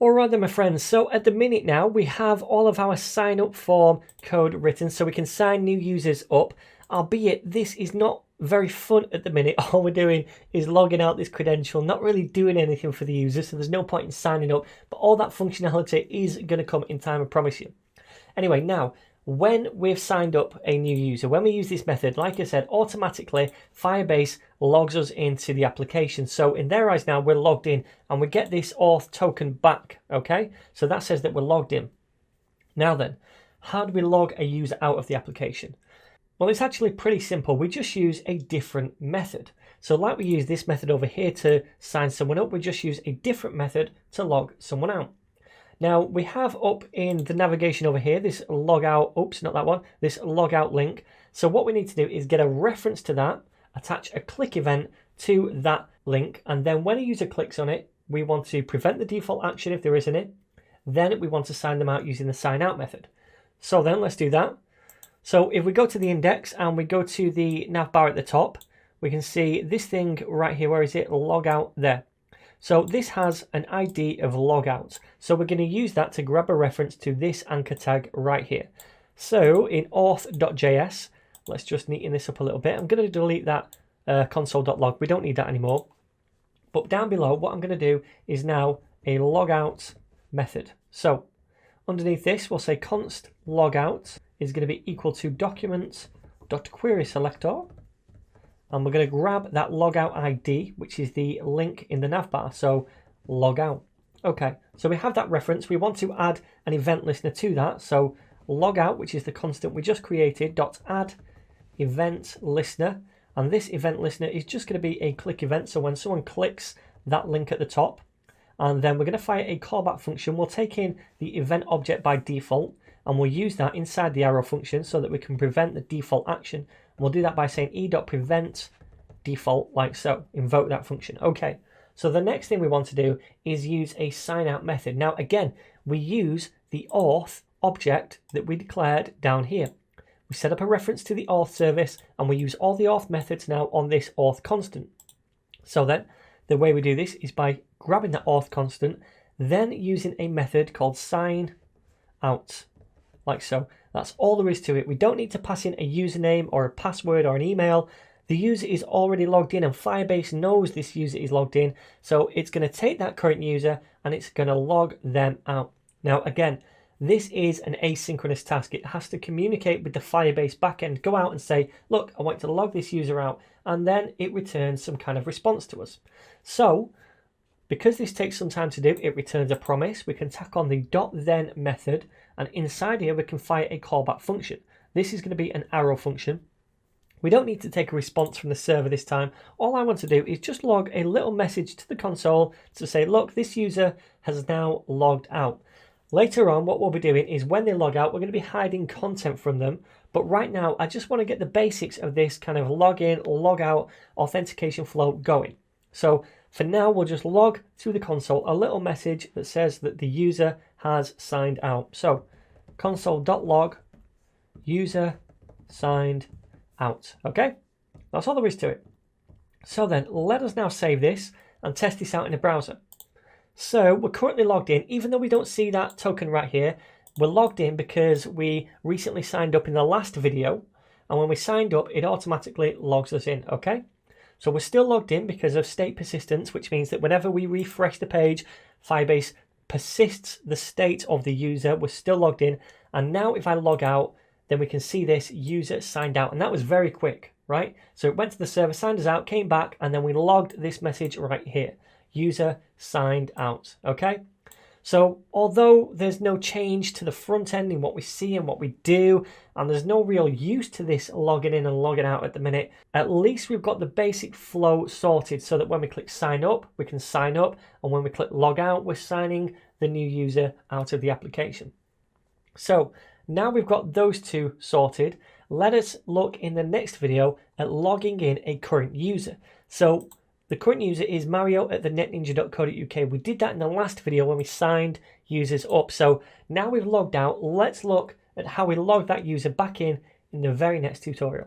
Alright then my friends, so at the minute now we have all of our sign up form code written so we can sign new users up, albeit this is not very fun at the minute. All we're doing is logging out this credential, not really doing anything for the user, so there's no point in signing up, but all that functionality is going to come in time, I promise you. Anyway, now when we've signed up a new user, when we use this method, like I said, automatically Firebase logs us into the application. So in their eyes now, we're logged in and we get this auth token back, okay? So that says that we're logged in. Now then, how do we log a user out of the application? Well, it's actually pretty simple. We just use a different method. So like we use this method over here to sign someone up, we just use a different method to log someone out. Now we have up in the navigation over here, this logout, oops, not that one, this logout link. So what we need to do is get a reference to that, attach a click event to that link. And then when a user clicks on it, we want to prevent the default action if there is any. Then we want to sign them out using the sign out method. So then let's do that. So if we go to the index and we go to the nav bar at the top, we can see this thing right here. Where is it? Logout there. So this has an ID of logout. So we're going to use that to grab a reference to this anchor tag right here. So in auth.js, let's just neaten this up a little bit. I'm going to delete that console.log. We don't need that anymore. But down below, what I'm going to do is now a logout method. So underneath this, we'll say const logout is going to be equal to document.querySelector. And we're going to grab that logout ID, which is the link in the navbar. So logout. Okay, so we have that reference. We want to add an event listener to that. So logout, which is the constant we just created, .add event listener. And this event listener is just going to be a click event. So when someone clicks that link at the top, and then we're going to fire a callback function. We'll take in the event object by default, and we'll use that inside the arrow function so that we can prevent the default action. We'll do that by saying e.prevent default, like so. Invoke that function. Okay, so the next thing we want to do is use a sign out method. Now again, we use the auth object that we declared down here. We set up a reference to the auth service and we use all the auth methods now on this auth constant. So then the way we do this is by grabbing that auth constant, then using a method called sign out, like so. That's all there is to it. We don't need to pass in a username or a password or an email. The user is already logged in and Firebase knows this user is logged in. So it's going to take that current user and it's going to log them out. Now, again, this is an asynchronous task. It has to communicate with the Firebase backend, go out and say, look, I want to log this user out. And then it returns some kind of response to us. So because this takes some time to do, it returns a promise. We can tack on the .then method, and inside here we can fire a callback function. This is going to be an arrow function. We don't need to take a response from the server this time. All I want to do is just log a little message to the console to say, look, this user has now logged out. Later on, what we'll be doing is when they log out, we're going to be hiding content from them. But right now, I just want to get the basics of this kind of login, log out, authentication flow going. So for now, we'll just log to the console a little message that says that the user has signed out. So console.log user signed out. Okay, that's all there is to it. So then let us now save this and test this out in a browser. So we're currently logged in, even though we don't see that token right here. We're logged in because we recently signed up in the last video. And when we signed up, it automatically logs us in. Okay. So we're still logged in because of state persistence, which means that whenever we refresh the page, Firebase persists the state of the user. We're still logged in. And now if I log out, then we can see this user signed out. And that was very quick, right? So it went to the server, signed us out, came back, and then we logged this message right here. User signed out, okay? So although there's no change to the front end in what we see and what we do, and there's no real use to this logging in and logging out at the minute, at least we've got the basic flow sorted so that when we click sign up, we can sign up, and when we click log out, we're signing the new user out of the application. So now we've got those two sorted, let us look in the next video at logging in a current user. So the current user is mario@thenetninja.co.uk. We did that in the last video when we signed users up. So now we've logged out, let's look at how we log that user back in the very next tutorial.